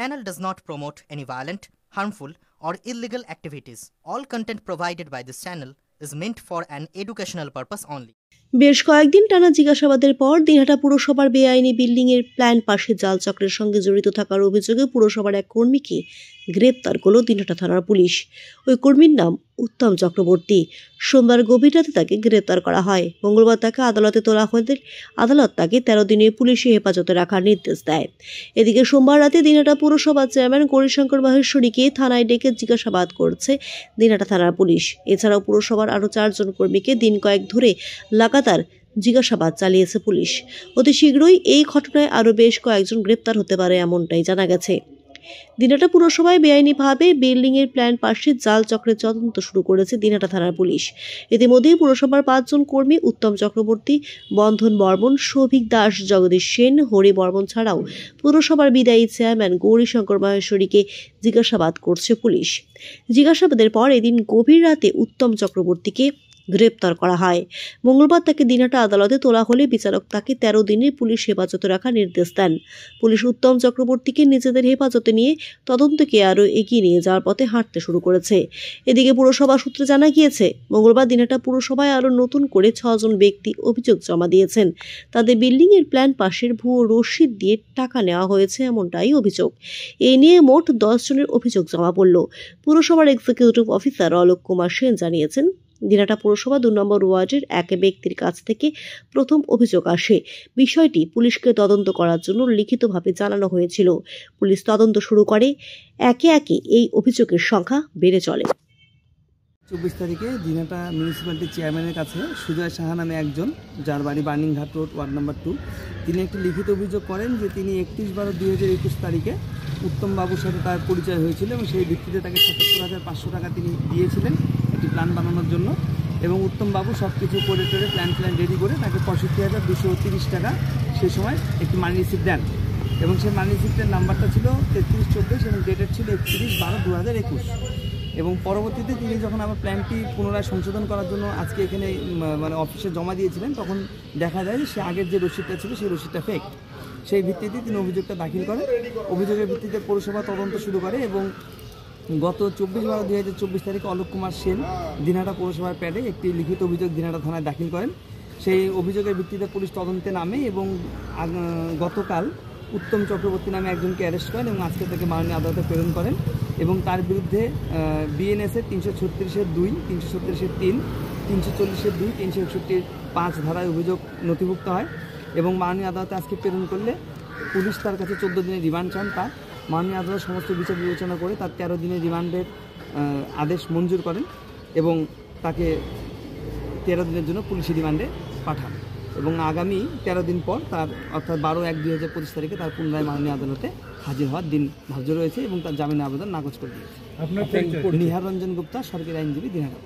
channel does not promote any violent, harmful, or illegal activities. All content provided by this channel is meant for an educational purpose only. বেশ কয়েকদিন টানা জিজ্ঞাসাবাদের পর দিনহাটা পুরসভার বেআইনি building এর প্ল্যান পাশে জাল চক্রের সঙ্গে জড়িত থাকার অভিযোগে পুরসভার এক কর্মীকে গ্রেপ্তার করল দিনহাটা থানার পুলিশ। ওই কর্মীর নাম উত্তম চক্রবর্তী। সোমবার গভীর রাতে তাকে গ্রেপ্তার করা হয়। মঙ্গলবার তাকে আদালতে তোলা হলে আদালত তাকে 13 দিনের পুলিশি হেফাজতে রাখার নির্দেশ দেয়। এদিকে সোমবার রাতে দিনহাটা পুরসভার চেয়ারম্যান গৌরীশঙ্কর মাহেশ্বরীকে থানায় ডেকে জিজ্ঞাসাবাদ করছে দিনহাটা থানার পুলিশ। এছাড়াও পুরসভার আরও 4 জন কর্মীকে দিন কয়েক ধরে লাগাতার জিজ্ঞাসাবাদ চালিয়েছে পুলিশ। অতি শীঘ্রই এই ঘটনায় আরও বেশ কয়েকজন গ্রেপ্তার হতে পারে এমনটাই জানা গেছে। দিনহাটা পুরসভায় বেআইনিভাবে বিল্ডিং এর প্ল্যান পাশে জাল চক্রের তদন্ত শুরু করেছে দিনহাটা থানার পুলিশ। ইতিমধ্যেই পুরসভার 5 জন কর্মী উত্তম চক্রবর্তী, বন্ধন বর্মন, সৌভিক দাস, জগদীশ সেন, হরি বর্মন ছাড়াও পুরসভার বিদায়ী চেয়ারম্যান গৌরীশঙ্কর মাহেশ্বরীকে জিজ্ঞাসাবাদ করছে পুলিশ। জিজ্ঞাসাবাদের পর এদিন গভীর রাতে উত্তম চক্রবর্তীকে গ্রেপ্তার করা হয়। মঙ্গলবার তাকে দিনহাটা আদালতে তোলা হলে বিচারক তাকে 13 দিনের পুলিশ হেফাজতে রাখার নির্দেশ দেন। পুলিশ উত্তম চক্রবর্তীকে নিজেদের হেফাজতে নিয়ে তদন্তকে আরও এগিয়ে নিয়ে যাওয়ার পথে হাঁটতে শুরু করেছে। এদিকে পুরসভা সূত্রে জানা গিয়েছে, মঙ্গলবার দিনহাটা পুরসভায় আরও নতুন করে 6 জন ব্যক্তি অভিযোগ জমা দিয়েছেন। তাদের বিল্ডিং এর প্ল্যান পাশের ভুয়ো রসিদ দিয়ে টাকা নেওয়া হয়েছে এমনটাই অভিযোগ। এই নিয়ে মোট 10 জনের অভিযোগ জমা পড়ল। পুরসভার এক্সিকিউটিভ অফিসার অলোক কুমার সেন জানিয়েছেন, দিনহাটা পুরসভা 2 নম্বর ওয়ার্ডের এক ব্যক্তির কাছ থেকে প্রথম অভিযোগ আসে। বিষয়টি পুলিশকে তদন্ত করার জন্য লিখিতভাবে জানানো হয়েছিল। পুলিশ তদন্ত শুরু করে। একে একে এই অভিযোগের সংখ্যা বেড়ে চলে। 24 তারিখে দিনহাটা মিউনিসিপ্যালিটির চেয়ারম্যানের কাছে সুজয় সাহা নামে একজন, যার বাড়ি বার্নিংঘাট রোড, ওয়ার্ড নাম্বার 2, তিনি একটি লিখিত অভিযোগ করেন যে তিনি 31/12/2021 তারিখে উত্তম বাবুর সাথে তার পরিচয় হয়েছিল এবং সেই ভিত্তিতে তাকে 77,500 টাকা তিনি দিয়েছিলেন একটি প্ল্যান বানানোর জন্য। এবং উত্তম বাবু সব কিছু করে টোরে প্ল্যান রেডি করে তাকে 65,230 টাকা সেই সময় একটি মানি রিসিপ্ট দেন। এবং সেই মানি রিসিপ্টের নাম্বারটা ছিল 3324 এবং ডেটেড ছিল 31/12/2021। এবং পরবর্তীতে তিনি যখন আবার প্ল্যানটি পুনরায় সংশোধন করার জন্য আজকে এখানে অফিসে জমা দিয়েছিলেন, তখন দেখা যায় যে সে আগের যে রসিদটা ছিল সেই রসিদটা ফেক। সেই ভিত্তিতে তিনি অভিযোগটা দাখিল করেন। অভিযোগের ভিত্তিতে পৌরসভা তদন্ত শুরু করে এবং গত 24/12/2024 তারিখে অলোক কুমার সেন দিনহাটা পৌরসভার প্যাডে একটি লিখিত অভিযোগ দিনহাটা থানায় দাখিল করেন। সেই অভিযোগের ভিত্তিতে পুলিশ তদন্তে নামে এবং গতকাল উত্তম চক্রবর্তী নামে একজনকে অ্যারেস্ট করেন এবং আজকে তাকে মাননীয় আদালতে প্রেরণ করেন। এবং তার বিরুদ্ধে বিএনএসের 336(2), 337(3), 340(2), 361(5) ধারায় অভিযোগ নথিভুক্ত হয়। এবং মাননীয় আদালতে আজকে প্রেরণ করলে পুলিশ তার কাছে 14 দিনের রিমান্ড চান। তা মাননীয় আদালত সমস্ত বিচার বিবেচনা করে তার 13 দিনের রিমান্ডের আদেশ মঞ্জুর করেন এবং তাকে 13 দিনের জন্য পুলিশি রিমান্ডে পাঠান। এবং আগামী 13 দিন পর তার অর্থাৎ 12/1/2025 তারিখে তার পুনরায় মাননীয় আদালতে হাজির হওয়ার দিন ধার্য রয়েছে এবং তার জামিনের আবেদন নাকচ করে দিয়েছে। আপনার নিহার রঞ্জন গুপ্তা, সরকারি আইনজীবী, দিনহাটা।